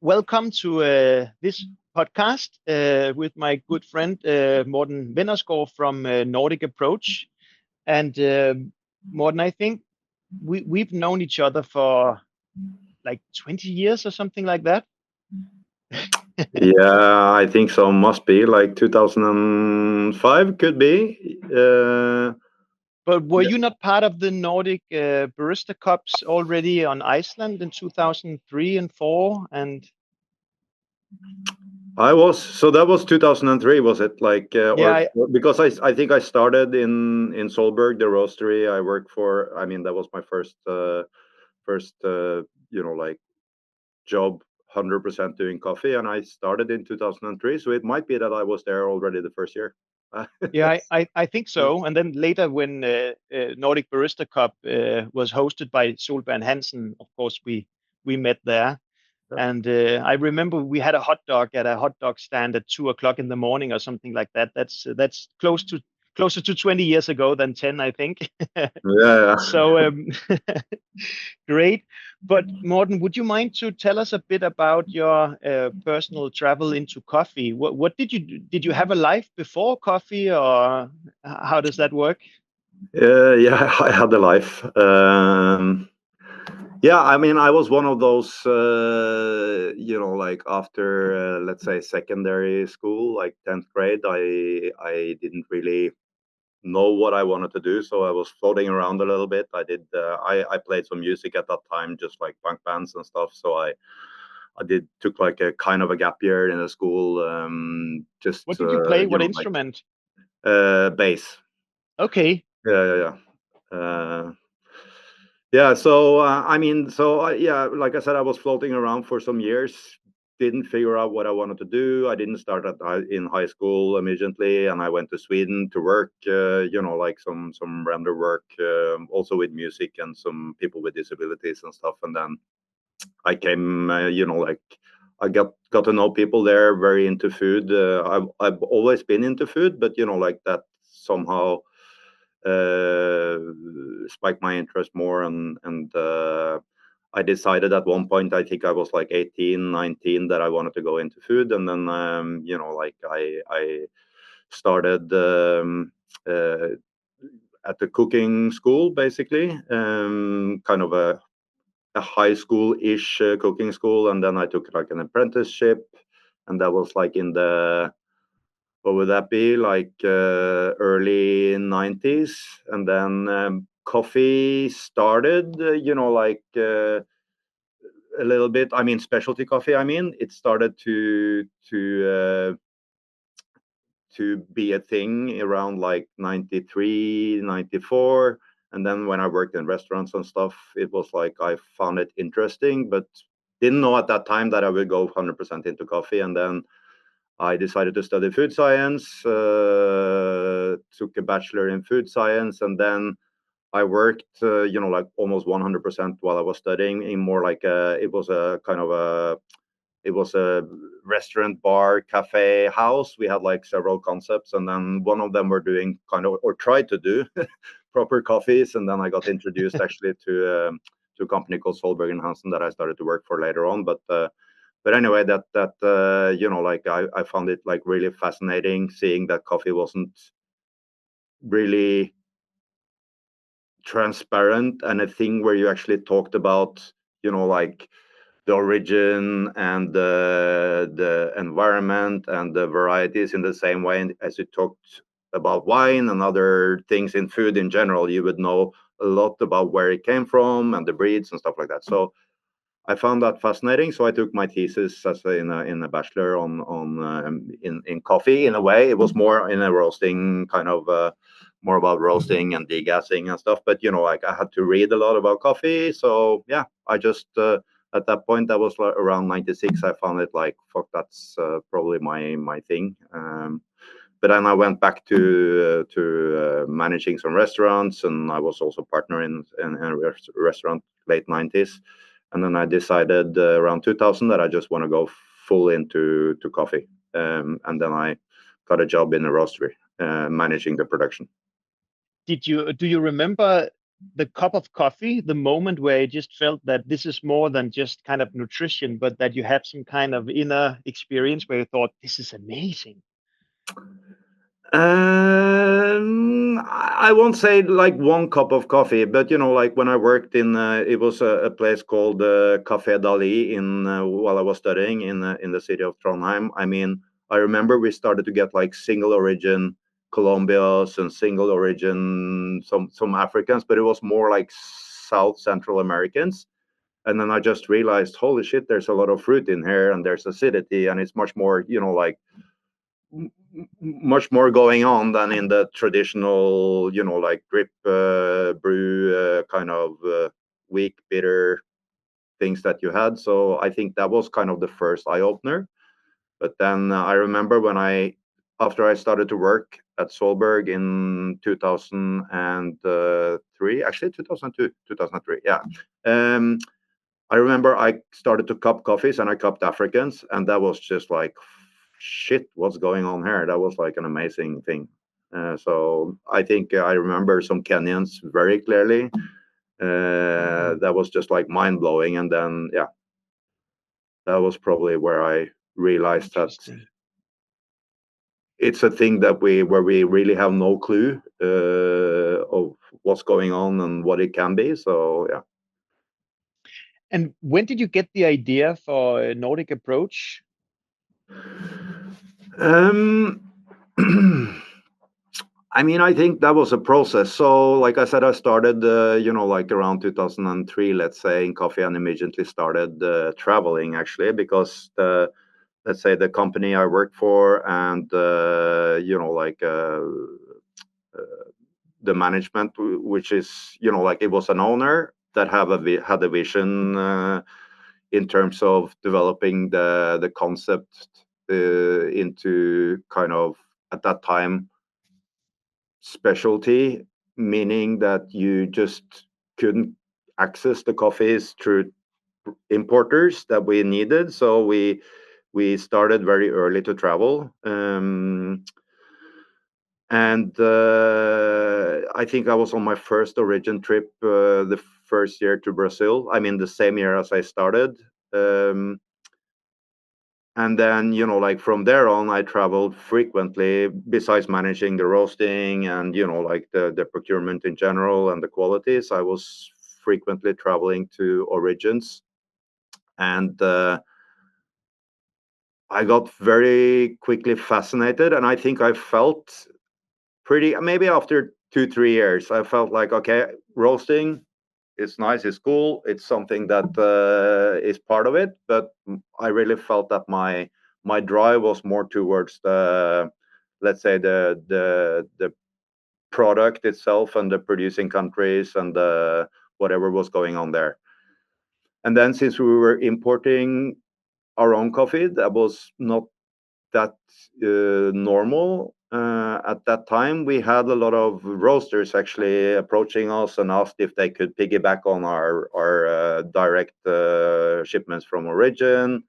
welcome to this podcast with my good friend Morten Wennersgaard from Nordic Approach. And Morten, I think we've known each other for like 20 years or something like that. Yeah, I think so. Must be like 2005, could be. But were you not part of the Nordic Barista Cups already on Iceland in 2003 and 4? And I was, so that was 2003, was it? Like, yeah, because I think I started in Solberg, the roastery I worked for. I mean, that was my first like job, 100% doing coffee, and I started in 2003. So it might be that I was there already the first year. yeah, I think so. And then later, when Nordic Barista Cup was hosted by Solberg and Hansen, of course we met there. And I remember we had a hot dog at a hot dog stand at 2 o'clock in the morning or something like that. That's closer to 20 years ago than 10, I think. Yeah. So great. But Morten, would you mind to tell us a bit about your personal travel into coffee? What did you do? Did you have a life before coffee, or how does that work? Yeah, I had a life. Yeah, I mean, I was one of those, like after, let's say, secondary school, like 10th grade, I didn't really know what I wanted to do, so I was floating around a little bit. I played some music at that time, just like punk bands and stuff. So I took like a kind of a gap year in the school, just What did you play? What like instrument? bass. Okay. Yeah. Yeah, so I mean, yeah, like I said, I was floating around for some years, didn't figure out what I wanted to do. I didn't start in high school immediately, and I went to Sweden to work, like some render work, also with music and some people with disabilities and stuff. And then I came, like I got to know people there, very into food. I've always been into food, but like that somehow spiked my interest more, and I decided at one point, I think I was like 18, 19, that I wanted to go into food. And then like I started at the cooking school, basically, kind of a high school-ish cooking school. And then I took like an apprenticeship, and that was like in the, what would that be, like early 90s. And then coffee started, a little bit. I mean, specialty coffee. I mean, it started to be a thing around like 93, 94. And then when I worked in restaurants and stuff, it was like I found it interesting, but didn't know at that time that I would go 100% into coffee. And then I decided to study food science, took a bachelor in food science, and then I worked, like almost 100% while I was studying in more like it was a restaurant, bar, cafe, house. We had like several concepts, and then one of them were doing kind of, or tried to do proper coffees. And then I got introduced actually to a company called Solberg and Hansen that I started to work for later on. But anyway, that like I found it like really fascinating seeing that coffee wasn't really transparent and a thing where you actually talked about, like the origin and the environment and the varieties in the same way as you talked about wine and other things in food in general. You would know a lot about where it came from and the breeds and stuff like that. So I found that fascinating. So I took my thesis in a bachelor in coffee. In a way, it was more in a roasting kind of more about roasting and degassing and stuff. But like I had to read a lot about coffee. So yeah, I just at that point, that was like around 96. I found it like, fuck, that's probably my thing. But then I went back to managing some restaurants, and I was also partner in a restaurant late 90s. And then I decided around 2000 that I just want to go full into coffee. And then I got a job in a roastery, managing the production. Do you remember the cup of coffee, the moment where you just felt that this is more than just kind of nutrition, but that you had some kind of inner experience where you thought, this is amazing? I won't say like one cup of coffee, but like when I worked in, it was a place called Café Dali in while I was studying in the city of Trondheim. I mean, I remember we started to get like single origin Colombians and single origin some Africans, but it was more like South Central Americans. And then I just realized, holy shit, there's a lot of fruit in here, and there's acidity, and it's much more, like much more going on than in the traditional, like drip brew kind of weak bitter things that you had. So I think that was kind of the first eye opener. But then I remember after I started to work at Solberg in 2003, actually 2002, 2003, yeah. I remember I started to cup coffees and I cupped Africans, and that was just like, shit, what's going on here? That was like an amazing thing. So I think I remember some Kenyans very clearly. That was just like mind blowing. And then, yeah, that was probably where I realized that it's a thing where we really have no clue of what's going on and what it can be. So, yeah. And when did you get the idea for Nordic Approach? I mean, I think that was a process. So, like I said, I started, like around 2003, let's say, in coffee, and immediately started traveling, actually, because let's say the company I worked for and, the management, which is, like it was an owner that had a vision in terms of developing the concept into kind of, at that time, specialty, meaning that you just couldn't access the coffees through importers that we needed. So we started very early to travel. And I think I was on my first origin trip the first year to Brazil. I mean, the same year as I started. And then, like from there on, I traveled frequently, besides managing the roasting and, like the procurement in general and the qualities. I was frequently traveling to origins. And I got very quickly fascinated. And I think I felt maybe after 2-3 years, I felt like, okay, roasting, it's nice, it's cool, it's something that is part of it, but I really felt that my drive was more towards the, let's say, the product itself and the producing countries and whatever was going on there. And then since we were importing our own coffee, that was not that normal. At that time, we had a lot of roasters actually approaching us and asked if they could piggyback on our direct shipments from origin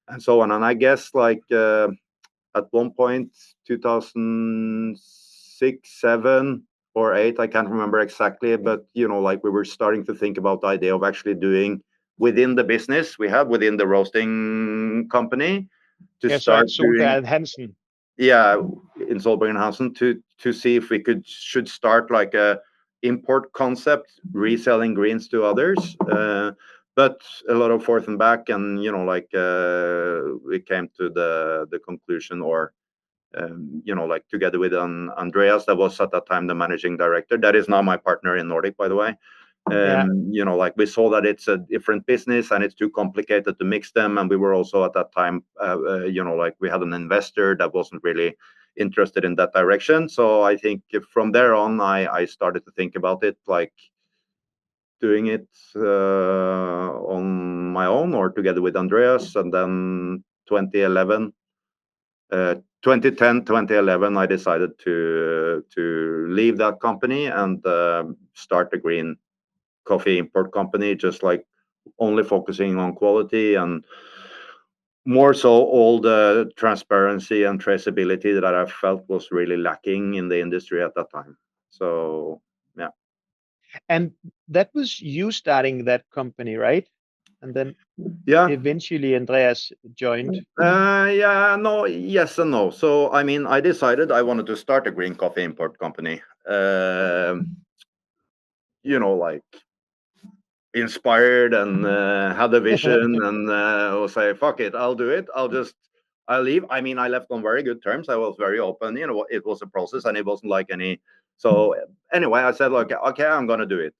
and so on. And I guess like at one point, 2006, 7 or 8, I can't remember exactly, but like we were starting to think about the idea of actually doing within the business we had within the roasting company to Yeah, so start at doing, Solberg Hansen. yeah, in Solberg and Hansen, to see if we should start like a import concept, reselling greens to others. But a lot of forth and back, and like we came to the conclusion, or like together with Andreas, that was at that time the managing director. That is now my partner in Nordic, by the way. Yeah. Like we saw that it's a different business and it's too complicated to mix them. And we were also at that time, like we had an investor that wasn't really interested in that direction. So I think from there on, I started to think about it, like doing it on my own or together with Andreas. And then 2011, 2010, 2011, I decided to leave that company and start a green coffee import company, just like only focusing on quality and more so all the transparency and traceability that I felt was really lacking in the industry at that time. So, yeah. And that was you starting that company, right? And then Yeah. eventually Andreas joined. Yes and no. So, I mean, I decided I wanted to start a green coffee import company. Like inspired and had a vision and was say, fuck it, I'll do it. I'll leave. I mean, I left on very good terms. I was very open. It was a process and it wasn't like any. So anyway, I said, okay, I'm going to do it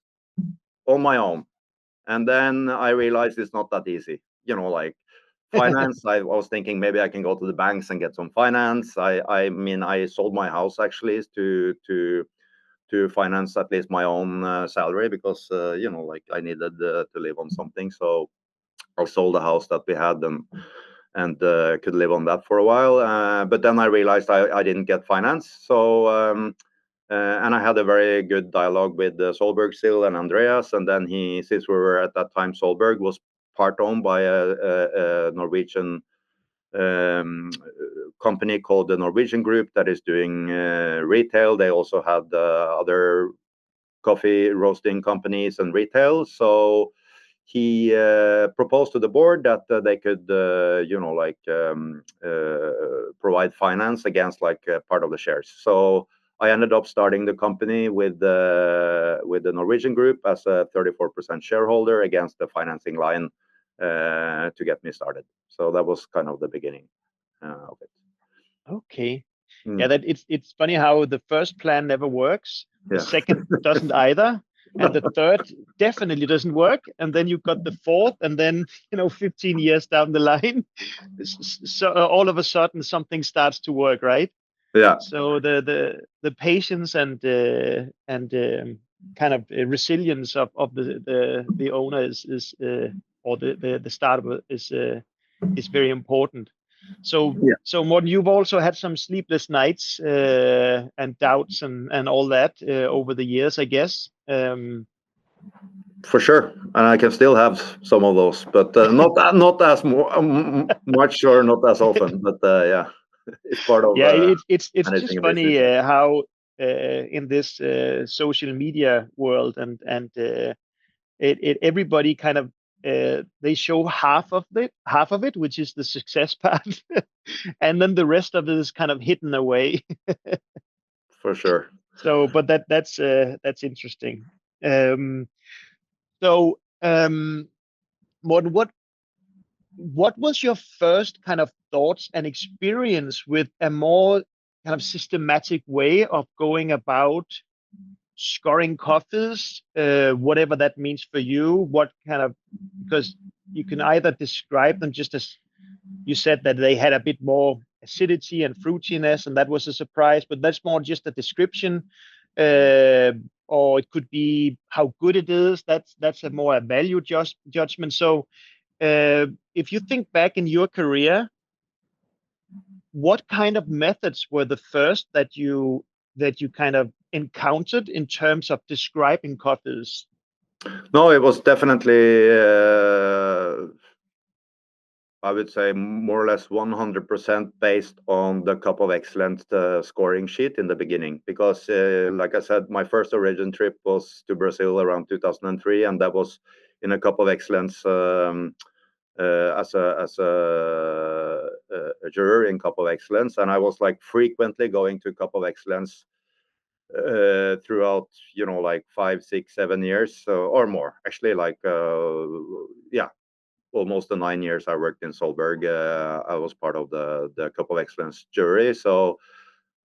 on my own. And then I realized it's not that easy. Like finance, I was thinking maybe I can go to the banks and get some finance. I mean, I sold my house actually to finance at least my own salary because like I needed to live on something. So I sold the house that we had and could live on that for a while. But then I realized I didn't get finance. So and I had a very good dialogue with Solberg still and Andreas. And then since we were at that time, Solberg was part owned by a Norwegian company called the Norwegian Group that is doing retail. They also had other coffee roasting companies and retail. So he proposed to the board that they could, provide finance against like part of the shares. So I ended up starting the company with the Norwegian Group as a 34% shareholder against the financing line to get me started. So that was kind of the beginning of it. Okay. Yeah, that it's funny how the first plan never works, the second doesn't either, and the third definitely doesn't work, and then you've got the fourth, and then 15 years down the line, so all of a sudden something starts to work, right? Yeah. So the patience and kind of resilience of the owner is or the startup is very important. So Morten, you've also had some sleepless nights and doubts and all that over the years, I guess. For sure, and I can still have some of those, but not as much or not as often. But yeah, it's part of yeah. It's managing just a funny business. how in this social media world and everybody kind of they show half of it, which is the success part, and then the rest of it is kind of hidden away. For sure. So, but that's interesting. Um, so, Morten, what was your first kind of thoughts and experience with a more kind of systematic way of going about scoring coffees, whatever that means for you? What kind of, because you can either describe them just as you said that they had a bit more acidity and fruitiness, and that was a surprise, but that's more just a description. Or it could be how good it is. That's a more a value judgment. So if you think back in your career, what kind of methods were the first that you kind of encountered in terms of describing coffees? No, it was definitely I would say more or less 100% based on the Cup of Excellence scoring sheet in the beginning, because like I said, my first origin trip was to Brazil around 2003, and that was in a Cup of Excellence as a juror in Cup of Excellence, and I was like frequently going to Cup of Excellence throughout like 5, 6, 7 years or more, actually, like almost the 9 years I worked in Solberg. I was part of the Cup of Excellence jury, so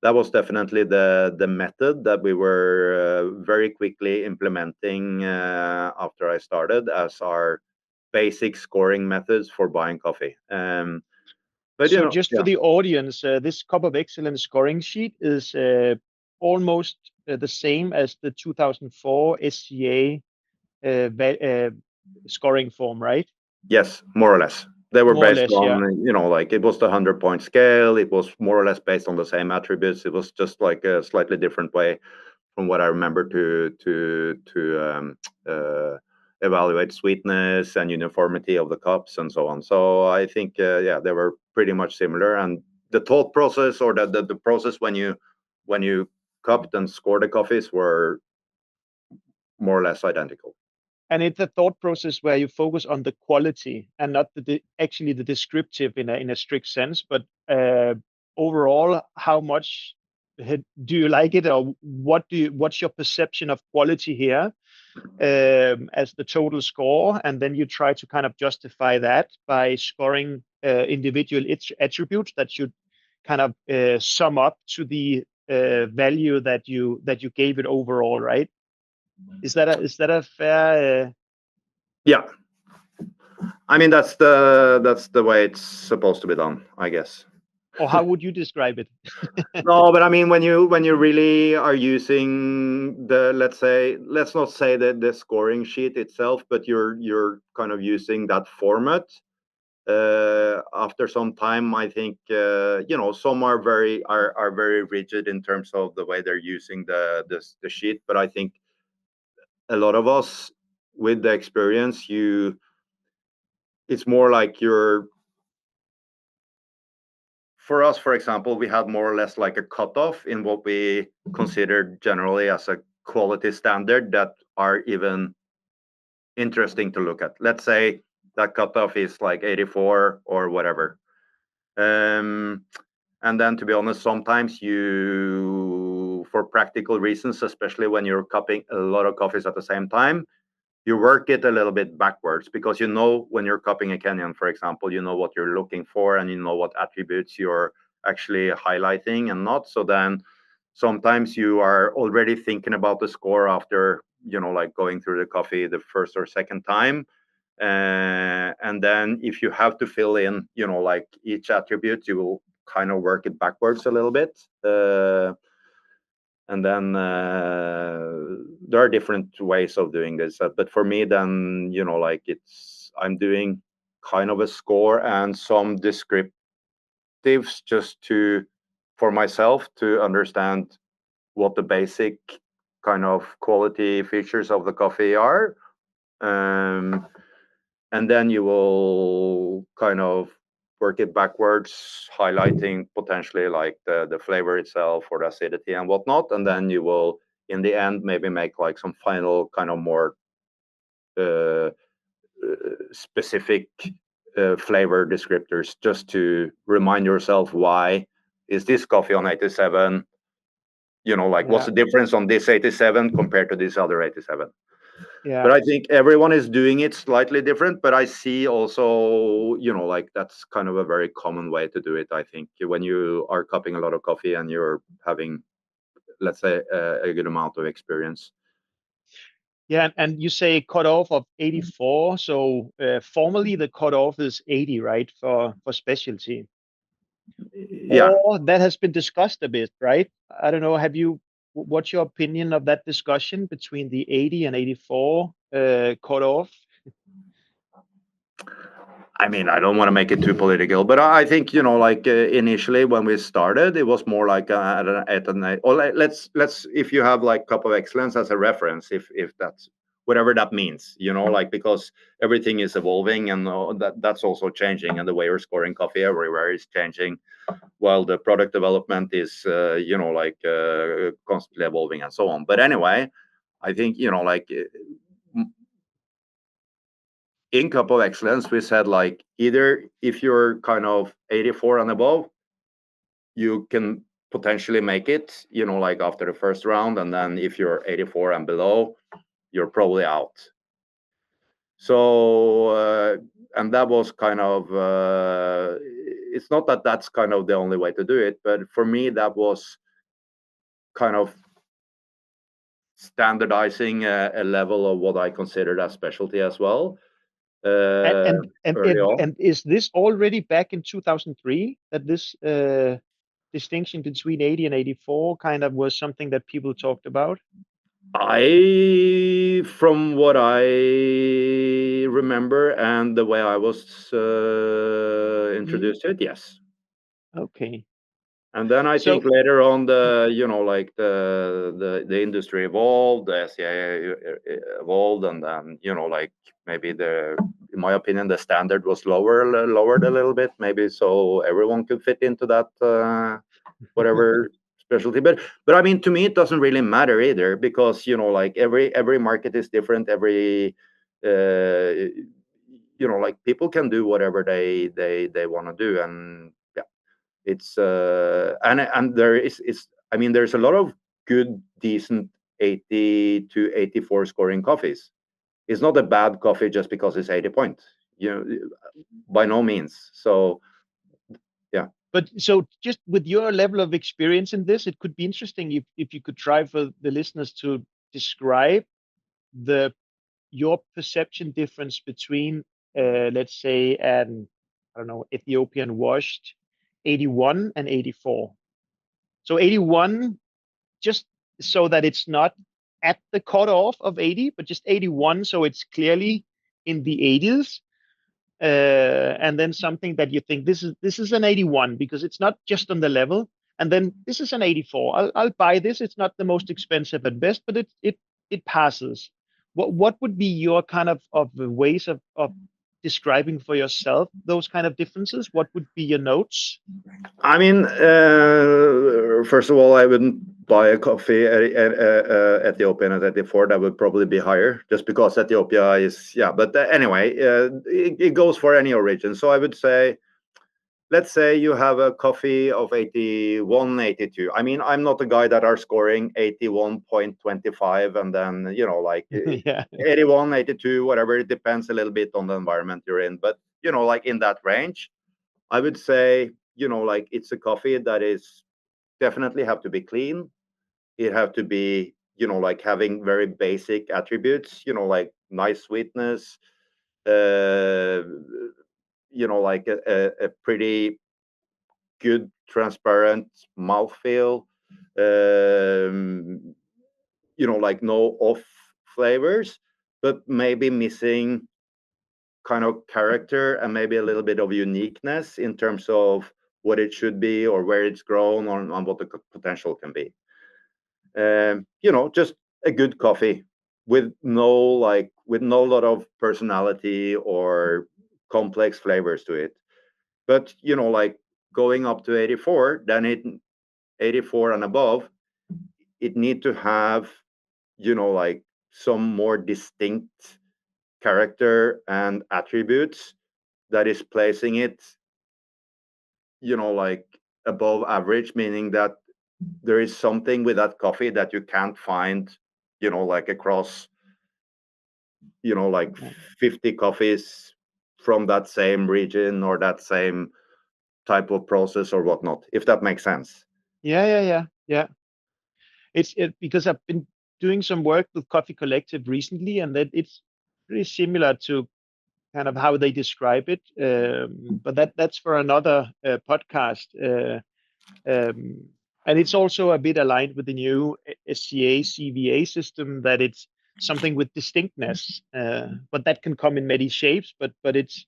that was definitely the method that we were very quickly implementing after I started as our basic scoring methods for buying coffee. But So just for the audience, this Cup of Excellence scoring sheet is almost the same as the 2004 SCA scoring form, right? Yes, more or less. They were More or based less, yeah. on, like it was the 100-point scale. It was more or less based on the same attributes. It was just like a slightly different way from what I remember to evaluate sweetness and uniformity of the cups and so on. So I think, they were pretty much similar. And the thought process or the process when you cupped and scored the coffees were more or less identical. And it's a thought process where you focus on the quality and not actually the descriptive in a strict sense, but overall, how much do you like it, or what's your perception of quality here as the total score, and then you try to kind of justify that by scoring individual attributes that should kind of sum up to the value that you gave it overall, right? Is that a fair? Yeah, I mean that's the way it's supposed to be done, I guess. Or how would you describe it? No, but I mean when you really are using the, let's not say the scoring sheet itself, but you're kind of using that format. After some time, I think some are very rigid in terms of the way they're using the sheet, but I think a lot of us with the experience, it's more like for us, for example, we had more or less like a cutoff in what we considered generally as a quality standard that are even interesting to look at. Let's say that cutoff is like 84 or whatever. And then, to be honest, sometimes for practical reasons, especially when you're cupping a lot of coffees at the same time, you work it a little bit backwards, because when you're cupping a Kenyan, for example, you know what you're looking for and you know what attributes you're actually highlighting and not. So then sometimes you are already thinking about the score after, like going through the coffee the first or second time. And then if you have to fill in, like each attribute, you will kind of work it backwards a little bit. And then there are different ways of doing this. But for me, then, like I'm doing kind of a score and some descriptives just for myself to understand what the basic kind of quality features of the coffee are. And then you will kind of work it backwards, highlighting potentially like the flavor itself or the acidity and whatnot. And then you will, in the end, maybe make like some final kind of more specific flavor descriptors, just to remind yourself, why is this coffee on 87? What's the difference on this 87 compared to this other 87? Yeah. But I think everyone is doing it slightly different. But I see also, like that's kind of a very common way to do it. I think when you are cupping a lot of coffee and you're having, let's say, a good amount of experience. Yeah, and you say cutoff of 84. So formally the cutoff is 80, right, for specialty. Yeah. Or that has been discussed a bit, right? I don't know. What's your opinion of that discussion between the 80 and 84 cutoff? I mean, I don't want to make it too political, but I think, like initially when we started, it was more like let's if you have like Cup of Excellence as a reference, if that's whatever that means, like, because everything is evolving and that's also changing, and the way you're scoring coffee everywhere is changing, while the product development is constantly evolving and so on. But anyway, I think like in Cup of Excellence, we said like either if you're kind of 84 and above, you can potentially make it, like after the first round, and then if you're 84 and below, you're probably out. So and that was kind of it's not that that's kind of the only way to do it, but for me that was kind of standardizing a level of what I considered as specialty as well. And is this already back in 2003 that this distinction between 80 and 84 kind of was something that people talked about? From what I remember and the way I was introduced to it, yes. Okay. And then I think later on, like the industry evolved, the SCA evolved, and then like maybe in my opinion, the standard was lowered a little bit, maybe so everyone could fit into that whatever specialty. But I mean, to me, it doesn't really matter either, because like every market is different. Every like people can do whatever they want to do, and yeah, it's and there is I mean, there's a lot of good, decent 80 to 84 scoring coffees. It's not a bad coffee just because it's 80 points, by no means. So yeah. But so just with your level of experience in this, it could be interesting if you could try for the listeners to describe your perception difference between, let's say, an, I don't know, Ethiopian washed 81 and 84. So 81, just so that it's not at the cutoff of 80, but just 81, so it's clearly in the 80s. And then something that you think this is an 81 because it's not just on the level. And then this is an 84. I'll buy this. It's not the most expensive at best, but it passes. What would be your kind of ways of describing for yourself those kind of differences? What would be your notes? I mean, first of all, I wouldn't buy a coffee at Ethiopian at 84. That would probably be higher, just because Ethiopia is, yeah. But anyway, it goes for any origin. So I would say, let's say you have a coffee of 81, 82. I mean, I'm not a guy that are scoring 81.25 and then, like Yeah. 81, 82, whatever. It depends a little bit on the environment you're in. But, like in that range, I would say, like it's a coffee that is definitely have to be clean. It have to be, like having very basic attributes, like nice sweetness, like a pretty good transparent mouthfeel, like no off flavors, but maybe missing kind of character and maybe a little bit of uniqueness in terms of what it should be or where it's grown on what the potential can be. Just a good coffee with no lot of personality or complex flavors to it. But like going up to 84, then 84 and above, it need to have like some more distinct character and attributes that is placing it like above average, meaning that there is something with that coffee that you can't find like across like 50 coffees from that same region or that same type of process or whatnot, if that makes sense. Yeah. It's because I've been doing some work with Coffee Collective recently, and that it's pretty similar to kind of how they describe it. But that's for another podcast. And it's also a bit aligned with the new SCA CVA system, that it's something with distinctness, but that can come in many shapes. But it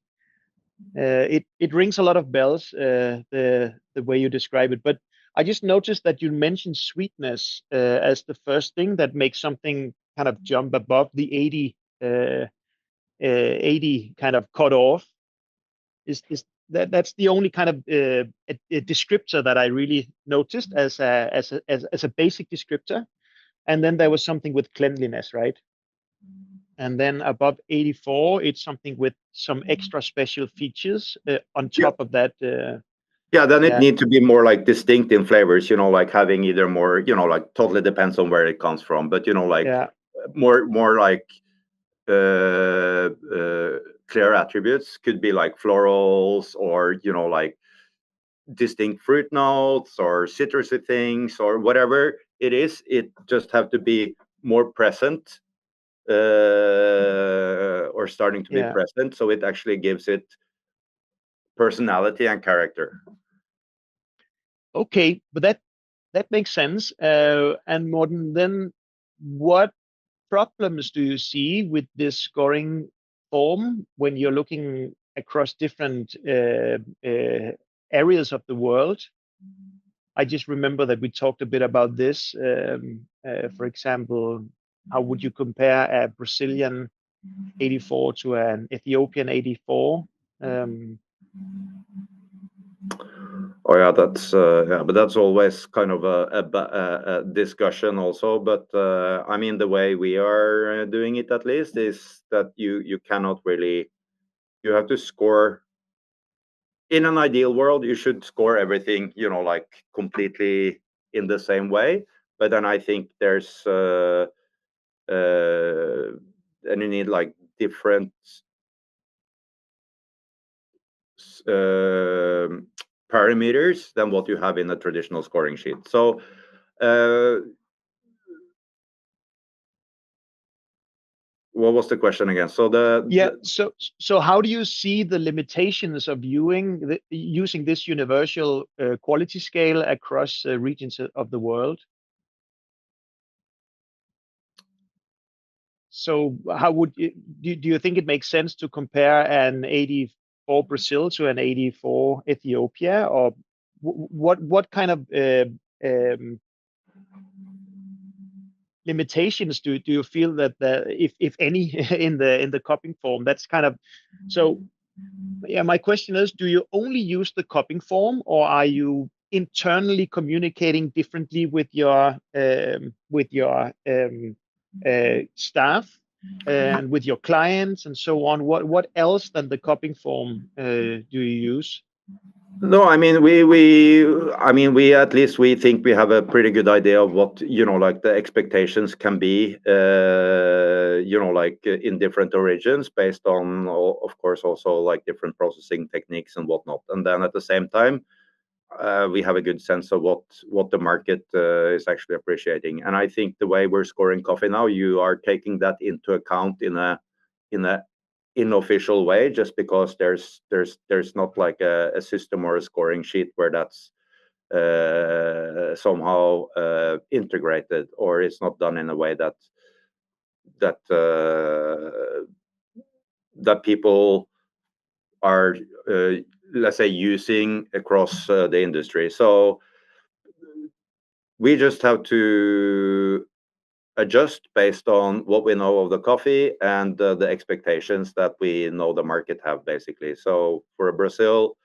rings a lot of bells, the way you describe it. But I just noticed that you mentioned sweetness as the first thing that makes something kind of jump above the 80 kind of cut off. Is that's the only kind of a descriptor that I really noticed as a basic descriptor. And then there was something with cleanliness, right? And then above 84, it's something with some extra special features on top of that. Yeah, then it Yeah, need to be more like distinct in flavors, like having either more, like totally depends on where it comes from, but like yeah, more like clear attributes could be like florals or like distinct fruit notes or citrusy things or whatever it is. It just have to be more present or starting to be yeah. present, so it actually gives it personality and character. Okay, but that makes sense. And Morten, then what problems do you see with this scoring form when you're looking across different areas of the world? I just remember that we talked a bit about this. For example, how would you compare a Brazilian 84 to an Ethiopian 84? Oh yeah, but that's always kind of a discussion also. But I mean, the way we are doing it, at least, is that you cannot really, you have to score. In an ideal world, you should score everything, like completely in the same way. But then I think there's and you need like different parameters than what you have in a traditional scoring sheet. So what was the question again? So so how do you see the limitations of using this universal quality scale across regions of the world? So how would do you think it makes sense to compare an 84 Brazil to an 84 Ethiopia, or what kind of um, limitations do you feel that if any in the cupping form? That's kind of so. Yeah, my question is, do you only use the cupping form, or are you internally communicating differently with your staff and with your clients and so on? What else than the cupping form do you use? No, I mean we at least we think we have a pretty good idea of what like the expectations can be, like in different origins, based on, of course, also like different processing techniques and whatnot. And then at the same time, we have a good sense of what the market is actually appreciating. And I think the way we're scoring coffee now, you are taking that into account in a unofficial way, just because there's not like a system or a scoring sheet where that's somehow integrated, or it's not done in a way that that people are let's say using across the industry. So we just have to adjust based on what we know of the coffee and the expectations that we know the market have, basically. So for Brazil,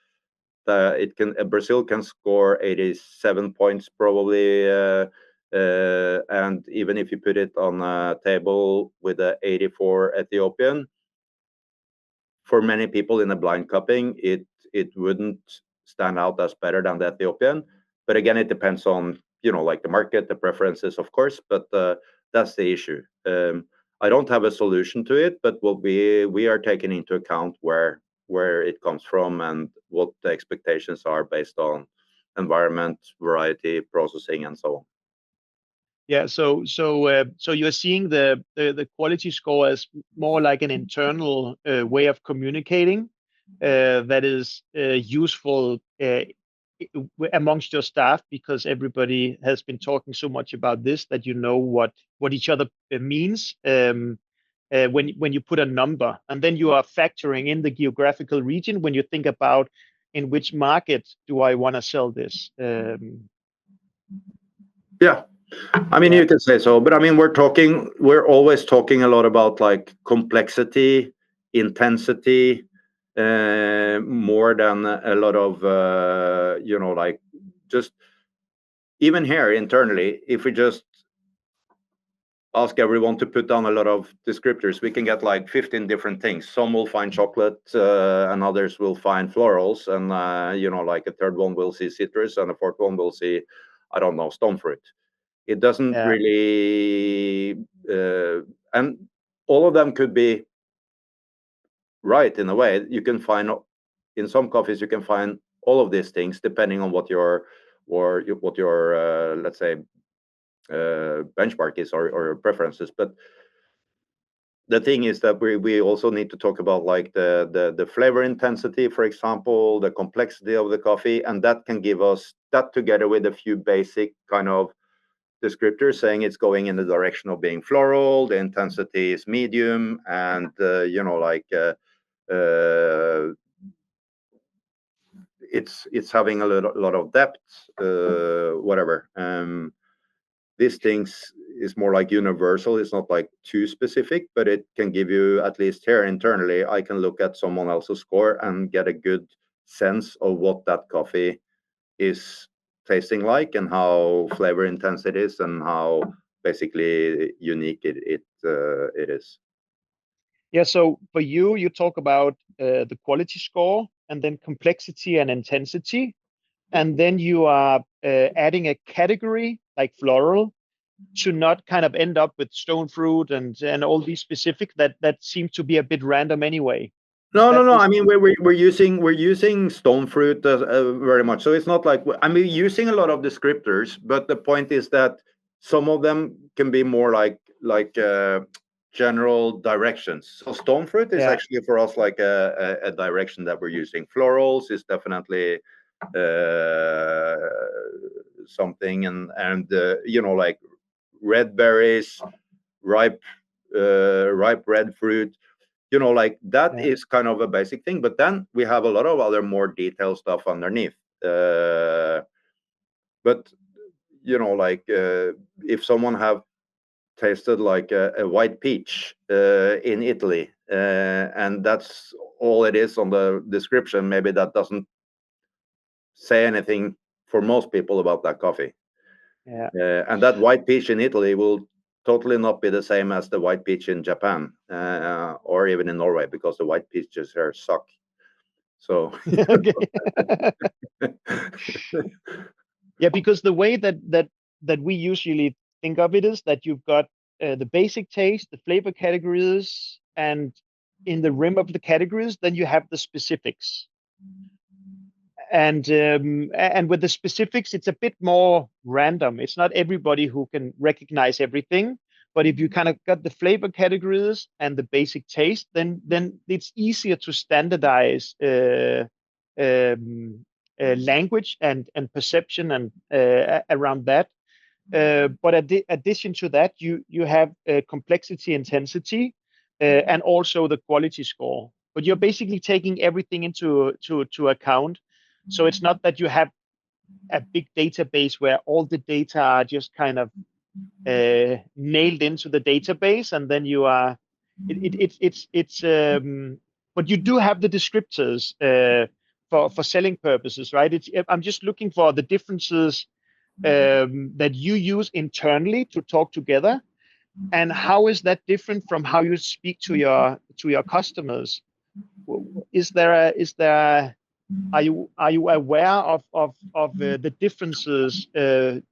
Brazil can score 87 points probably, and even if you put it on a table with the 84 Ethiopian, for many people in a blind cupping, it wouldn't stand out as better than the Ethiopian. But again, it depends on like the market, the preferences, of course. But that's the issue. I don't have a solution to it, but what we are taking into account where it comes from and what the expectations are based on environment, variety, processing, and so on. Yeah, so you're seeing the quality score as more like an internal way of communicating that is useful amongst your staff, because everybody has been talking so much about this that you know what each other means when you put a number, and then you are factoring in the geographical region when you think about in which market do I want to sell this. Yeah. I mean, Yeah. you can say so, but I mean, we're always talking a lot about like complexity, intensity, more than a lot of, like just even here internally, if we just ask everyone to put down a lot of descriptors, we can get like 15 different things. Some will find chocolate, and others will find florals, and, like a third one will see citrus, and a fourth one will see, I don't know, stone fruit. It doesn't Yeah. really, and all of them could be right in a way. You can find in some coffees you can find all of these things depending on what your let's say benchmark is, or preferences. But the thing is that we also need to talk about like the flavor intensity, for example, the complexity of the coffee, and that can give us that, together with a few basic kind of descriptors saying it's going in the direction of being floral, the intensity is medium, and it's having a lot of depth, whatever. These things is more like universal. It's not like too specific, but it can give you, at least here internally, I can look at someone else's score and get a good sense of what that coffee is tasting like, and how flavor intense it is, and how basically unique it is. Yeah. So for you, you talk about the quality score, and then complexity and intensity, and then you are adding a category like floral to not kind of end up with stone fruit and all these specific that seem to be a bit random anyway. No, no, That no. I mean, basically. we're using stone fruit very much. So it's not like, I mean, using a lot of descriptors, but the point is that some of them can be more like general directions. So stone fruit is Yeah. actually for us like a direction that we're using. Florals is definitely something, and like red berries, ripe ripe red fruit, like that Yeah. is kind of a basic thing. But then we have a lot of other more detailed stuff underneath. But like if someone have tasted like a white peach in Italy, and that's all it is on the description, maybe that doesn't say anything for most people about that coffee. Yeah. And that white peach in Italy will totally not be the same as the white peach in Japan, or even in Norway, because the white peaches here suck. So Okay. Yeah, because the way that we usually think of it is that you've got the basic taste, the flavor categories, and in the rim of the categories, then you have the specifics. And with the specifics, it's a bit more random. It's not everybody who can recognize everything. But if you kind of got the flavor categories and the basic taste, then it's easier to standardize um, language and perception and around that. But addition to that, you have complexity, intensity, and also the quality score. But you're basically taking everything into to account. So it's not that you have a big database where all the data are just kind of nailed into the database, and then you are it's but you do have the descriptors for selling purposes, right? I'm just looking for the differences that you use internally to talk together, and how is that different from how you speak to your customers? Is there are you aware of the differences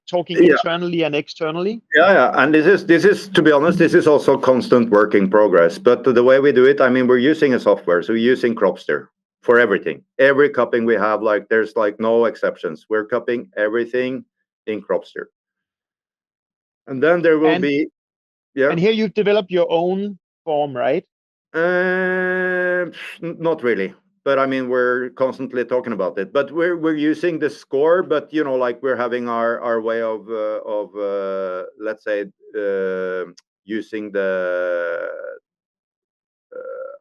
talking yeah, internally and externally? yeah. And this is to be honest, this is also constant work in progress. But the way we do it, I mean, we're using a software, so we're using Cropster for everything. Every cupping we have, like there's like no exceptions. We're cupping everything in Cropster, and then there will And be, yeah. and here you've developed your own form, right? Not really, but I mean we're constantly talking about it. But we're using the score, but like we're having our way of let's say using the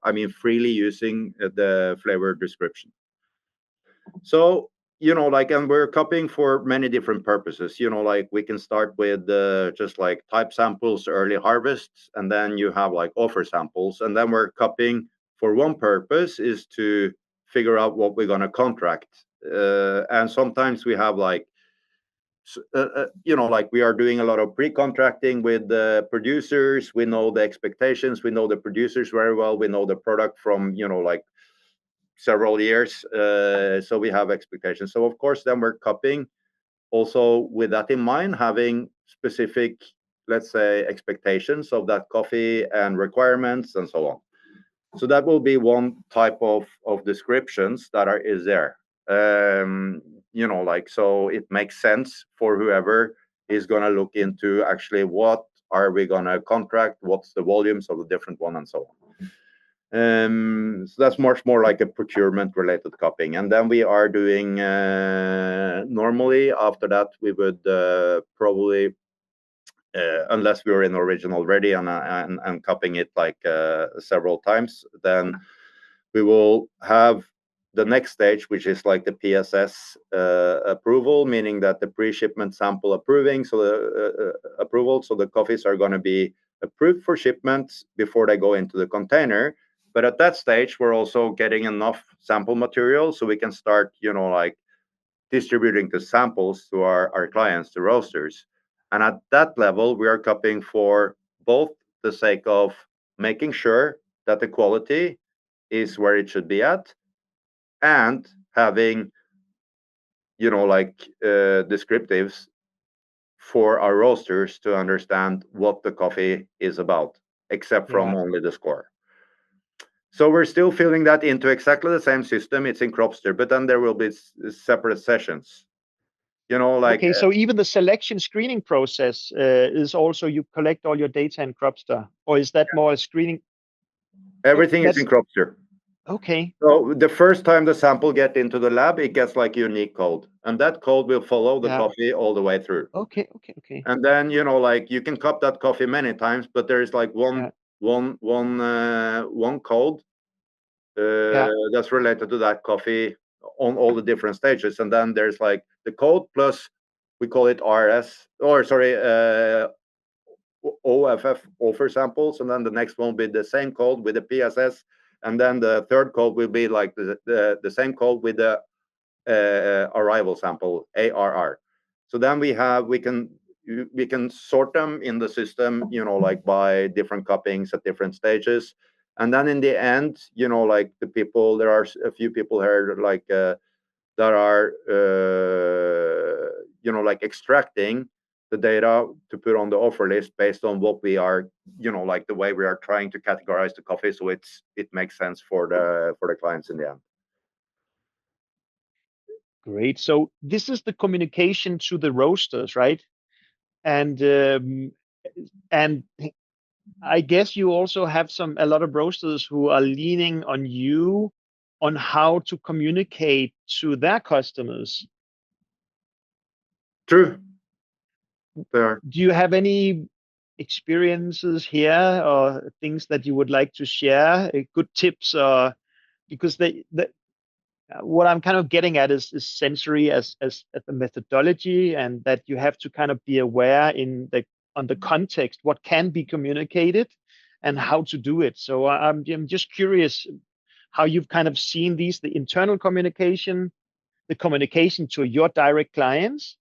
I mean freely using the flavor description. So like, and we're copying for many different purposes. Like we can start with just like type samples, early harvests, and then you have like offer samples, and then we're copying for one purpose is to figure out what we're going to contract. And sometimes we have like like we are doing a lot of pre-contracting with the producers. We know the expectations, we know the producers very well, we know the product from like several years, so we have expectations. So of course then we're copying also with that in mind, having specific, let's say, expectations of that coffee and requirements and so on. So that will be one type of descriptions that is there. Like, so it makes sense for whoever is going to look into actually what are we going to contract, what's the volumes of the different one, and so on. So that's much more like a procurement related copying. And then we are doing normally after that we would probably unless we were in original already and copying it like several times, then we will have the next stage, which is like the PSS approval, meaning that the pre-shipment sample approving, so the approval, so the coffees are going to be approved for shipment before they go into the container. But at that stage, we're also getting enough sample material so we can start, like distributing the samples to our clients, the roasters. And at that level, we are copying for both the sake of making sure that the quality is where it should be at, and having, descriptives for our roasters to understand what the coffee is about, except from only the score. So we're still filling that into exactly the same system. It's in Cropster, but then there will be separate sessions. Okay, so even the selection screening process is also, you collect all your data in Cropster, or is that more a screening? Everything is in Cropster. Okay. So the first time the sample get into the lab, it gets like unique code, and that code will follow the coffee all the way through. Okay. And then you can cup that coffee many times, but there is like one code that's related to that coffee on all the different stages. And then there's like the code plus, we call it RS, or sorry, OFF, offer samples. And then the next one will be the same code with the PSS. And then the third code will be like the same code with the arrival sample, ARR. So then we can sort them in the system, like by different cuppings at different stages. And then in the end, like there are a few people here like that are, like extracting the data to put on the offer list based on what we are, like the way we are trying to categorize the coffee, so it makes sense for the clients in the end. Great. So this is the communication to the roasters, right? And I guess you also have a lot of roasters who are leaning on you on how to communicate to their customers. True. There. Do you have any experiences here or things that you would like to share? Good tips, or because what I'm kind of getting at is sensory as a methodology, and that you have to kind of be aware on the context, what can be communicated and how to do it. So I'm just curious how you've kind of seen the internal communication, the communication to your direct clients,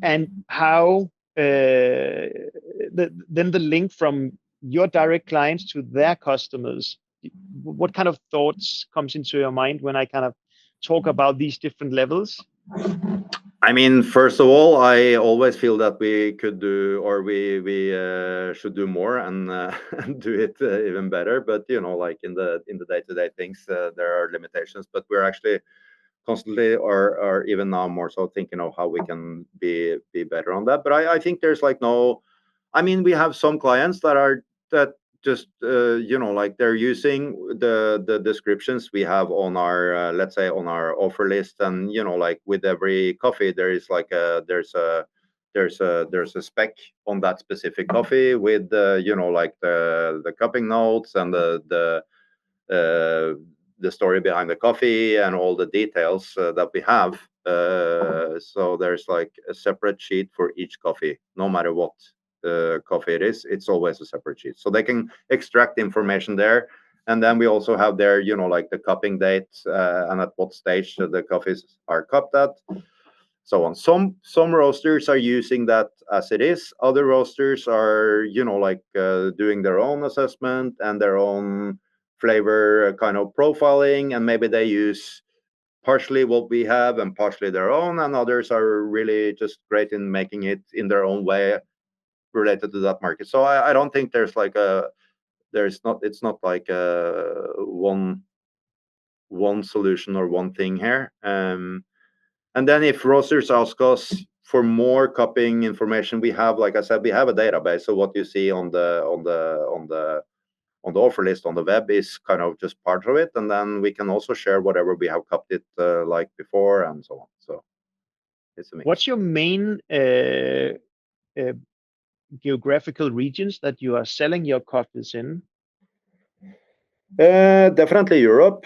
and how then the link from your direct clients to their customers. What kind of thoughts comes into your mind when I kind of talk about these different levels? I mean, first of all, I always feel that we could do, or we should do more and do it even better. But like in the day-to-day things, there are limitations. But we're actually constantly, or even now more so, thinking of how we can be better on that. But I think there's like no, I mean, we have some clients that just like they're using the descriptions we have on our let's say on our offer list, and like with every coffee there is like there's a spec on that specific coffee with like the cupping notes and the story behind the coffee and all the details that we have. So there's like a separate sheet for each coffee, no matter what coffee it is. It's always a separate sheet, so they can extract information there. And then we also have there, like the cupping date and at what stage the coffees are cupped at, so on. Some roasters are using that as it is. Other roasters are, like doing their own assessment and their own flavor kind of profiling, and maybe they use partially what we have and partially their own, and others are really just great in making it in their own way related to that market. So I don't think there's like it's not like one solution or one thing here. And then if roasters ask us for more cupping information, we have, like I said, we have a database. So what you see on the offer list on the web is kind of just part of it, and then we can also share whatever we have cupped it like before and so on. So it's a mix. What's your main geographical regions that you are selling your coffees in? Definitely Europe.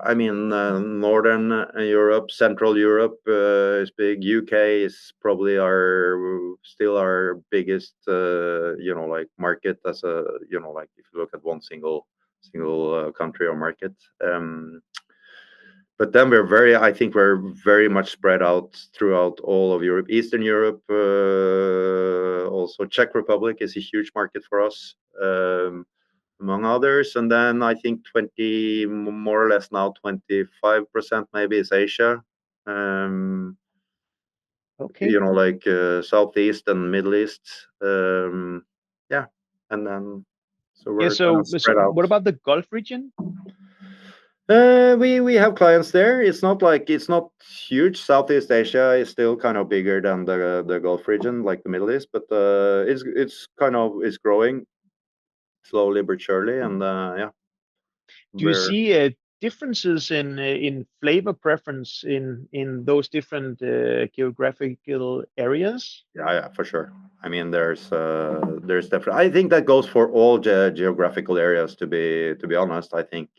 I mean, Northern Europe, Central Europe is big. UK is probably still our biggest, like market as a, like if you look at one single country or market. But then I think we're very much spread out throughout all of Europe, Eastern Europe. Also, Czech Republic is a huge market for us, among others. And then I think 20, more or less now, 25% maybe is Asia. Okay. Like Southeast and Middle East. Yeah, and then so Yeah. we're kind So, of spread out. what about the Gulf region? We have clients there. It's not huge. Southeast Asia is still kind of bigger than the Gulf region, like the Middle East, but it's kind of is growing slowly but surely, and yeah, Do you we're see differences in flavor preference in those different geographical areas? yeah, for sure. I mean, there's definitely. I think that goes for all geographical areas. To be honest, I think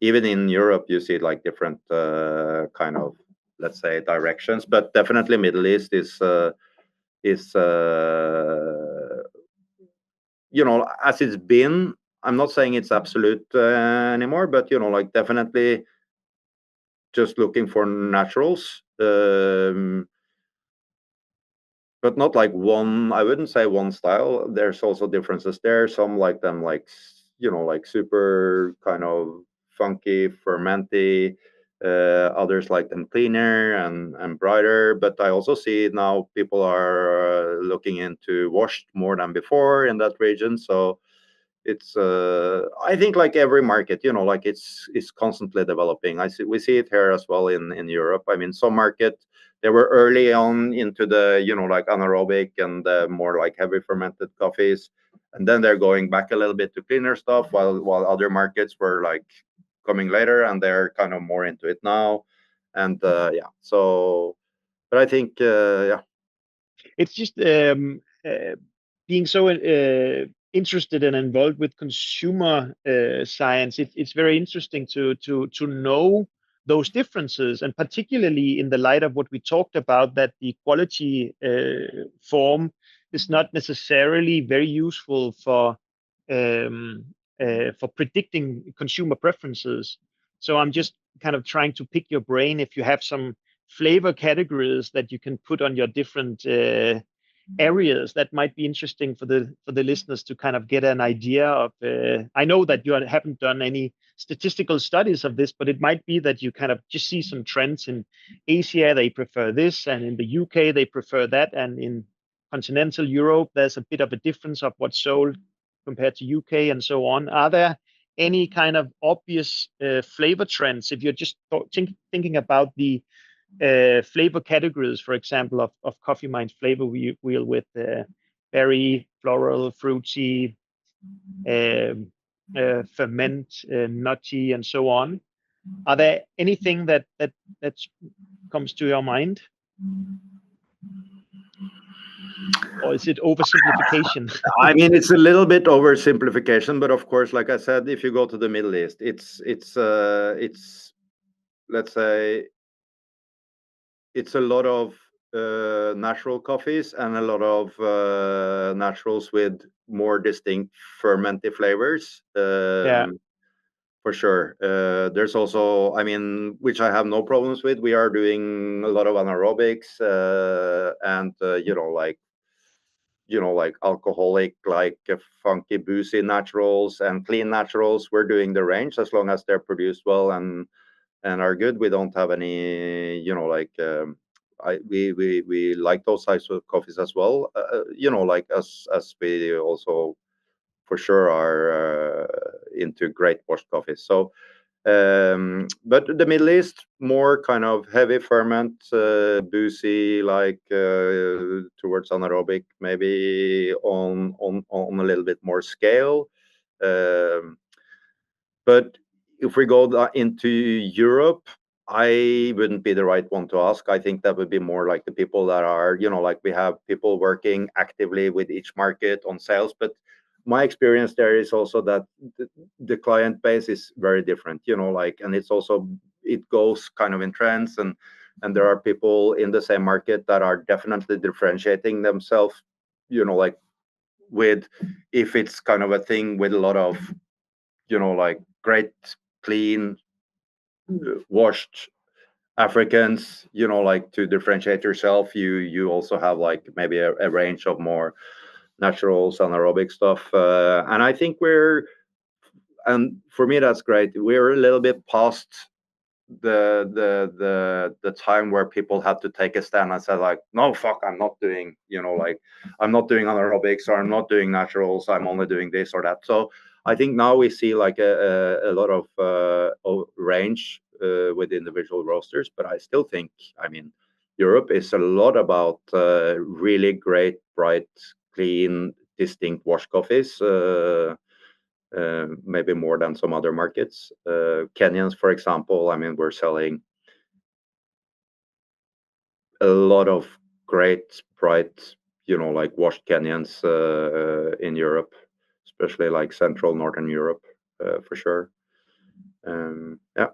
even in Europe you see like different kind of, let's say, directions, but definitely Middle East is as it's been. I'm not saying it's absolute anymore, but like definitely just looking for naturals. But not like one. I wouldn't say one style. There's also differences there. Some like them like like super kind of funky, fermenty. Others like them cleaner and brighter. But I also see now people are looking into washed more than before in that region. So it's I think like every market, like it's constantly developing. We see it here as well in Europe. I mean, some market they were early on into the like anaerobic and more like heavy fermented coffees, and then they're going back a little bit to cleaner stuff, while other markets were like coming later and they're kind of more into it now. And yeah, so but I think yeah. It's just being so interested and involved with consumer science. It's very interesting to know those differences, and particularly in the light of what we talked about, that the quality form is not necessarily very useful um, for predicting consumer preferences. So I'm just kind of trying to pick your brain if you have some flavor categories that you can put on your different areas that might be interesting for the listeners to kind of get an idea of. I know that you haven't done any statistical studies of this, but it might be that you kind of just see some trends in Asia. They prefer this, and in the UK they prefer that, and in continental Europe there's a bit of a difference of what's sold compared to UK and so on. Are there any kind of obvious flavor trends if you're just thinking about the flavor categories, for example, of Coffee Mind's flavor wheel with berry, floral, fruity, um, ferment, nutty, and so on? Are there anything that comes to your mind, or is it oversimplification? I mean, it's a little bit oversimplification, but of course, like I said, if you go to the Middle East, it's let's say it's a lot of natural coffees and a lot of naturals with more distinct fermenty flavors. Yeah. For sure. There's also, I mean, which I have no problems with. We are doing a lot of anaerobics and like alcoholic, like funky, boozy naturals and clean naturals. We're doing the range as long as they're produced well and are good. We don't have any, like we like those types of coffees as well. Like as we also for sure are into great washed coffees. So but the Middle East, more kind of heavy ferment, boozy, like towards anaerobic, maybe on a little bit more scale. Um, but if we go into Europe, I wouldn't be the right one to ask. I think that would be more like the people that are, like we have people working actively with each market on sales. But my experience there is also that the client base is very different, like, and it goes kind of in trends, and there are people in the same market that are definitely differentiating themselves, like with if it's kind of a thing with a lot of like great clean washed Africans, like to differentiate yourself, you also have like maybe a range of more naturals, anaerobic stuff, and I think and for me that's great. We're a little bit past the time where people had to take a stand and say like, no, fuck, I'm not doing, like I'm not doing anaerobics, or I'm not doing naturals, I'm only doing this or that. So I think now we see like a lot of range with individual roasters, but I still think, I mean, Europe is a lot about really great, bright, clean, distinct wash coffees. Maybe more than some other markets. Kenyans, for example, I mean, we're selling a lot of great, bright, like washed Kenyans in Europe, especially like Central Northern Europe, for sure. Yeah,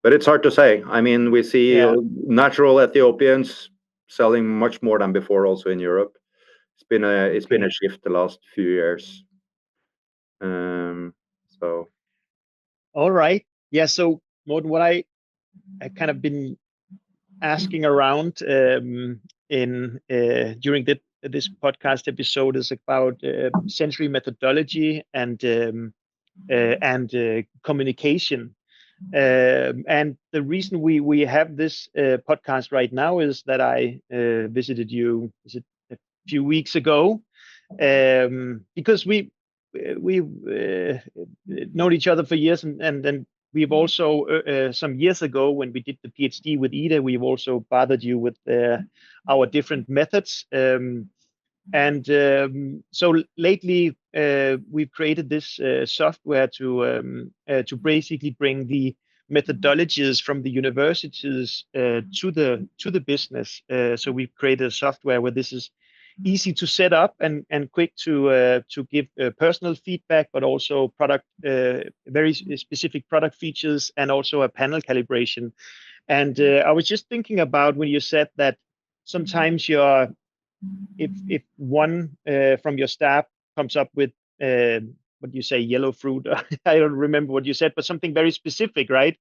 but it's hard to say. I mean, we see natural Ethiopians selling much more than before, also in Europe. It's been a shift the last few years. So. All right. Yeah. So Morten, what I kind of been asking around during this podcast episode is about sensory methodology and communication. And the reason we have this podcast right now is that I visited you, is it a few weeks ago, because we've known each other for years, and then we've also some years ago when we did the PhD with Ida, we've also bothered you with our different methods. So lately, we've created this software to basically bring the methodologies from the universities to the business. So we've created a software where this is easy to set up and quick to give personal feedback, but also product very specific product features, and also a panel calibration. And I was just thinking about when you said that sometimes if one from your staff comes up with what do you say, yellow fruit? I don't remember what you said, but something very specific, right?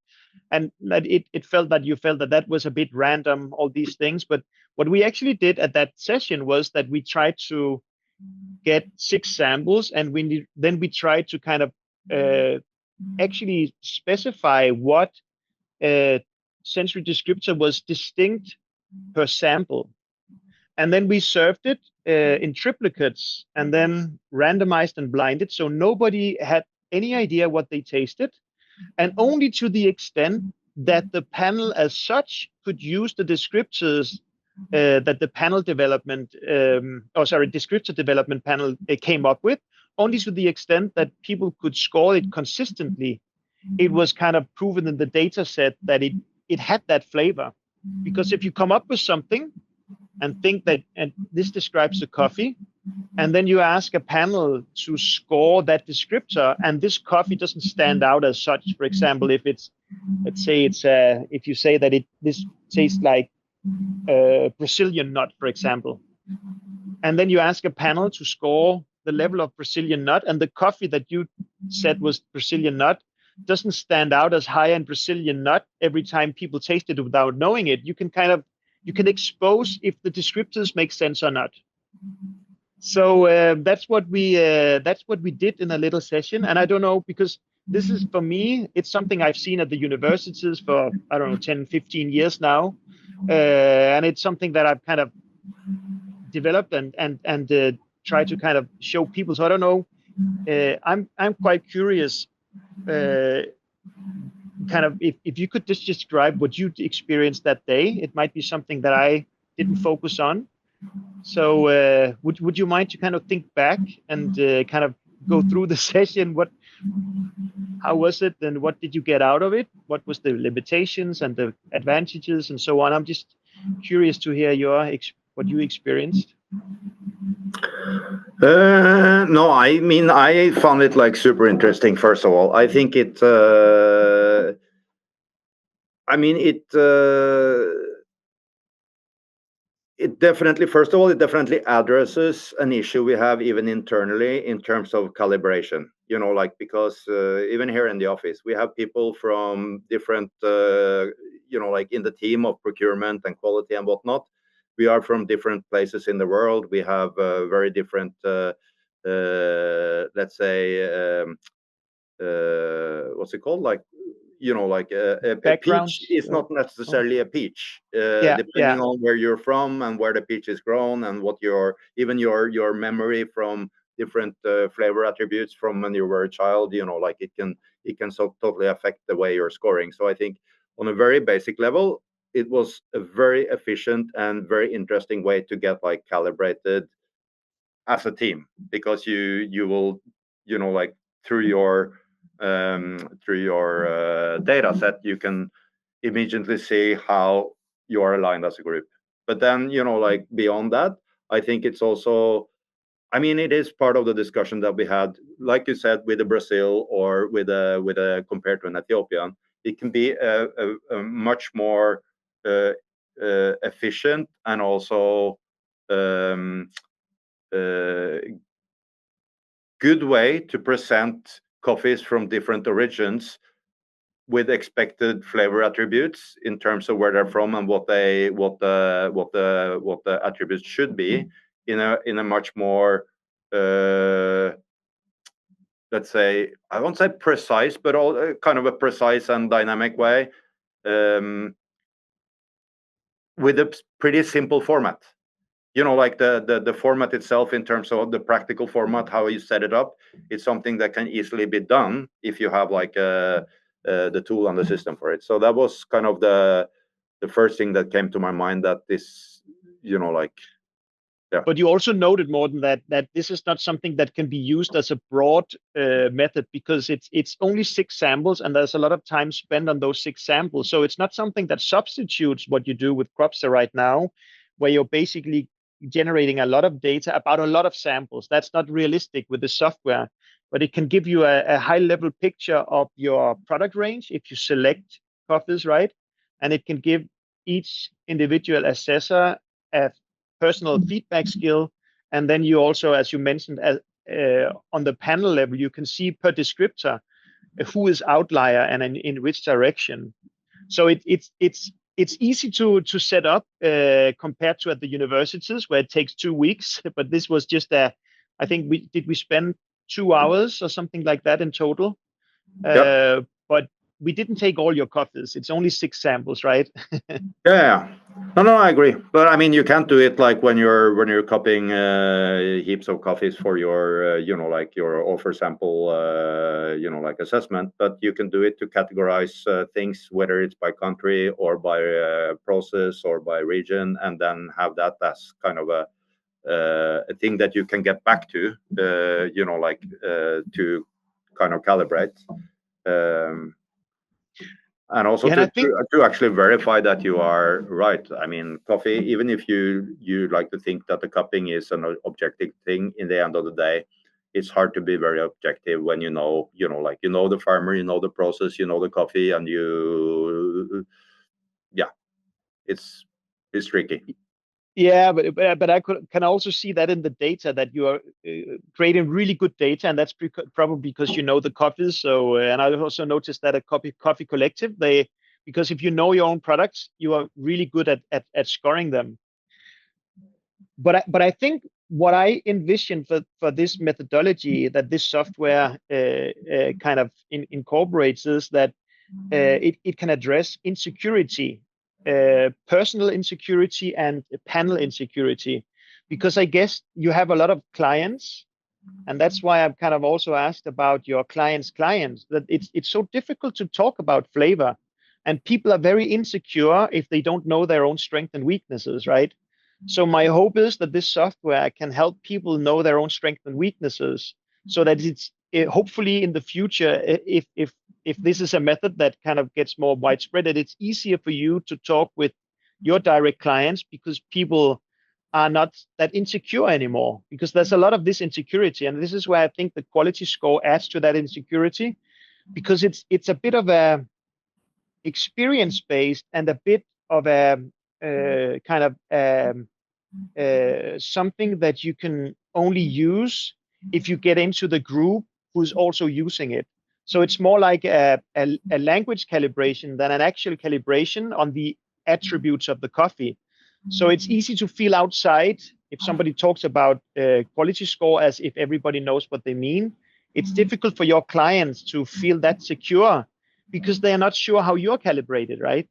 And that it felt that you felt that was a bit random, all these things. But what we actually did at that session was that we tried to get 6 samples, and then we tried to kind of actually specify what sensory descriptor was distinct per sample. And then we served it in triplicates and then randomized and blinded. So nobody had any idea what they tasted. And only to the extent that the panel as such could use the descriptors that the panel development, descriptor development panel came up with, only to the extent that people could score it consistently. It was kind of proven in the data set that it had that flavor. Because if you come up with something and think that, and this describes the coffee, and then you ask a panel to score that descriptor, and this coffee doesn't stand out as such. For example, if it's, let's say it's, if you say that this tastes like Brazilian nut, for example, and then you ask a panel to score the level of Brazilian nut, and the coffee that you said was Brazilian nut doesn't stand out as high in Brazilian nut every time people taste it without knowing it, you can expose if the descriptors make sense or not. So that's what we did in a little session. And I don't know, because this is, for me, it's something I've seen at the universities for, I don't know, 10, 15 years now. And it's something that I've kind of developed and try to kind of show people. So I don't know, I'm quite curious, kind of if you could just describe what you experienced that day. It might be something that I didn't focus on. So would you mind to kind of think back and kind of go through the session? How was it, and what did you get out of it? What was the limitations and the advantages and so on? I'm just curious to hear what you experienced. No, I mean, I found it like super interesting. First of all, I think it. I mean, it definitely, first of all, it definitely addresses an issue we have even internally in terms of calibration. you know, like, because even here in the office, we have people from different, you know, like in the team of procurement and quality and whatnot. We are from different places in the world. We have very different, let's say, what's it called? Like, you know, like a peach Backgrounds. is not necessarily a peach, Yeah, depending on where you're from and where the peach is grown and what even your memory from different flavor attributes from when you were a child, you know, like it can so totally affect the way you're scoring. So I think on a very basic level, it was a very efficient and very interesting way to get like calibrated as a team, because you will, you know, like through your data set, you can immediately see how you are aligned as a group. But then, you know, like beyond that, I think it's also, I mean, it is part of the discussion that we had, like you said, with the Brazil or with a compared to an Ethiopian. It can be a much more efficient and also um, uh, good way to present coffees from different origins with expected flavor attributes in terms of where they're from and what the attributes should be in a much more let's say, I won't say precise, but all kind of a precise and dynamic way, with a pretty simple format. You know, like the format itself in terms of the practical format, how you set it up, it's something that can easily be done if you have like the tool and the system for it. So that was kind of the first thing that came to my mind, that this, you know, like, yeah. But you also noted, Morten, that this is not something that can be used as a broad method, because it's only 6 samples, and there's a lot of time spent on those 6 samples. So it's not something that substitutes what you do with Cropster right now, where you're basically generating a lot of data about a lot of samples. That's not realistic with the software, but it can give you a high-level picture of your product range if you select coffees, right? And it can give each individual assessor a personal feedback skill. And then you also, as you mentioned, on the panel level, you can see per descriptor who is outlier and in which direction. So it's easy to set up compared to at the universities where it takes 2 weeks. But this was just I think we spend 2 hours or something like that in total. Yep. But we didn't take all your coffees. It's only 6 samples, right? Yeah. No, I agree. But I mean, you can't do it like when you're copying heaps of coffees for your, you know, like your offer sample, you know, like assessment. But you can do it to categorize things, whether it's by country or by process or by region, and then have that as kind of a thing that you can get back to, you know, like to kind of calibrate. And also Yeah, and I think to actually verify that you are right. I mean, coffee, even if you like to think that the cupping is an objective thing, in the end of the day, it's hard to be very objective when you know, like, you know the farmer, you know the process, you know the coffee, and yeah, it's tricky. yeah, but I can also see that in the data that you are creating really good data, and that's probably because you know the coffees. So, and I also noticed that at Coffee Collective, because if you know your own products, you are really good at scoring them. But I think what I envision for this methodology that this software kind of incorporates is that it can address insecurity, personal insecurity and panel insecurity, because I guess you have a lot of clients, and that's why I've kind of also asked about your clients' clients, that it's so difficult to talk about flavor, and people are very insecure if they don't know their own strengths and weaknesses, right? So my hope is that this software can help people know their own strengths and weaknesses, so that it's hopefully in the future, if this is a method that kind of gets more widespread, that it's easier for you to talk with your direct clients, because people are not that insecure anymore, because there's a lot of this insecurity, and this is where I think the quality score adds to that insecurity, because it's a bit of a experience based and a bit of a kind of something that you can only use if you get into the group who's also using it. So it's more like a language calibration than an actual calibration on the attributes of the coffee. So it's easy to feel outside if somebody talks about quality score as if everybody knows what they mean. It's difficult for your clients to feel that secure because they are not sure how you're calibrated, right?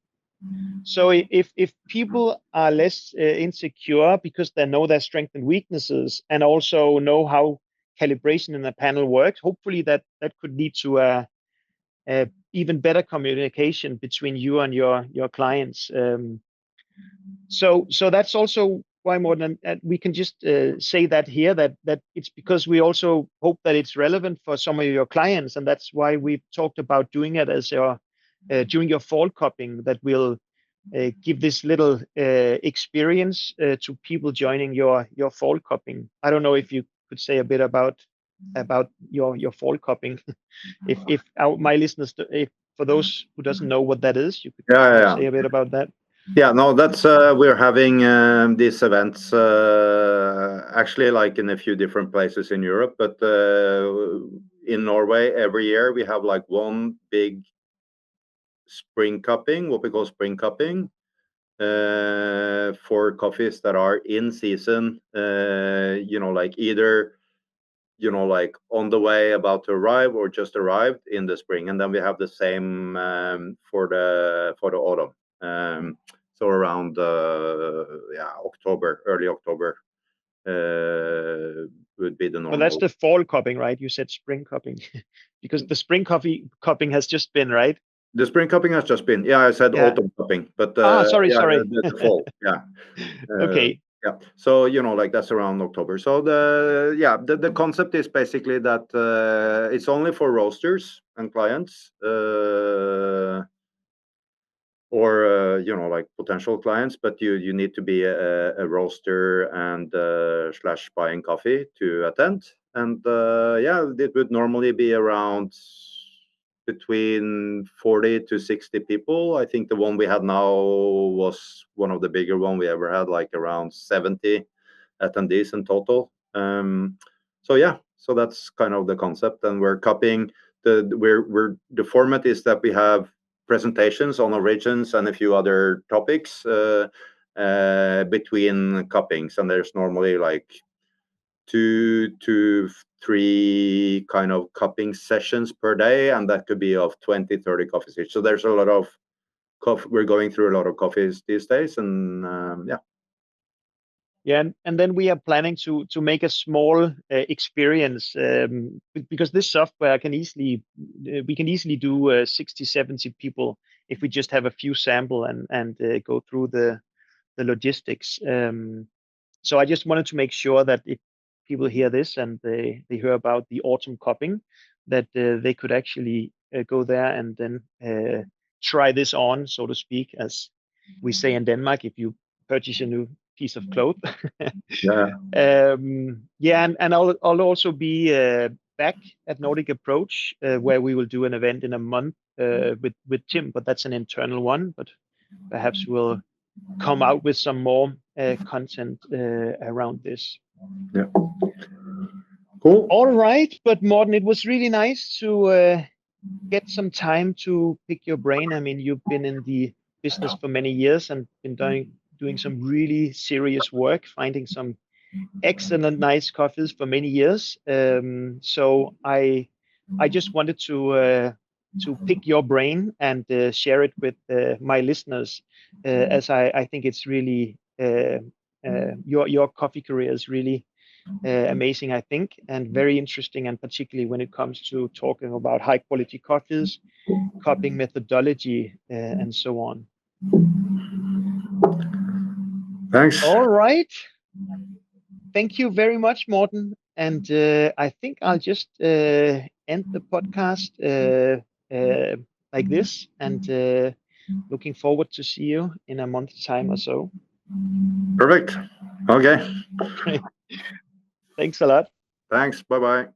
So if people are less insecure because they know their strengths and weaknesses and also know how calibration in the panel works, hopefully that could lead to a even better communication between you and your clients. So that's also why, Morten, we can just say that here, that it's because we also hope that it's relevant for some of your clients, and that's why we've talked about doing it as your during your fall cupping, that will give this little experience to people joining your fall cupping. I don't know if you could say a bit about your fall cupping. if my listeners, if for those who doesn't know what that is, you could say a bit about that. Yeah, no, that's we're having these events actually like in a few different places in Europe, but in Norway every year we have like one big spring cupping, what we call spring cupping, for coffees that are in season, like either like on the way, about to arrive, or just arrived in the spring. And then we have the same for the autumn. So around October, early October would be the normal. Well, that's the fall cupping, right? You said spring cupping because the spring cupping has just been, right? The spring cupping has just been. Yeah, I said autumn cupping, but sorry. The fall. Yeah. Okay. Yeah, so like that's around October. So the concept is basically that it's only for roasters and clients, or like potential clients, but you need to be a roaster and slash buying coffee to attend. And it would normally be around between 40 to 60 people. I think the one we had now was one of the bigger one we ever had, like around 70 attendees in total. So that's kind of the concept, and we're cupping the format is that we have presentations on origins and a few other topics between cuppings, and there's normally like 2 to 3 kind of cupping sessions per day, and that could be of 20-30 coffees each. So there's a lot of coffee. We're going through a lot of coffees these days, and and then we are planning to make a small experience, because this software we can easily do 60-70 people if we just have a few sample and go through the logistics. So I just wanted to make sure that if people hear this and they hear about the autumn cupping, that they could actually go there and then try this on, so to speak, as we say in Denmark, if you purchase a new piece of cloth. And I'll also be back at Nordic Approach, where we will do an event in a month with Tim, but that's an internal one. But perhaps we'll come out with some more content around this. Yeah. Cool. All right, but Morten, it was really nice to get some time to pick your brain. I mean, you've been in the business for many years and been doing some really serious work, finding some excellent, nice coffees for many years. So I just wanted to pick your brain and share it with my listeners, as I think it's really your coffee career is really amazing, I think, and very interesting, and particularly when it comes to talking about high quality coffees, cupping methodology, and so on. Thanks. All right. Thank you very much, Morten. And I think I'll just end the podcast like this, and looking forward to see you in a month's time or so. Perfect. Okay. Thanks a lot. Thanks. Bye-bye.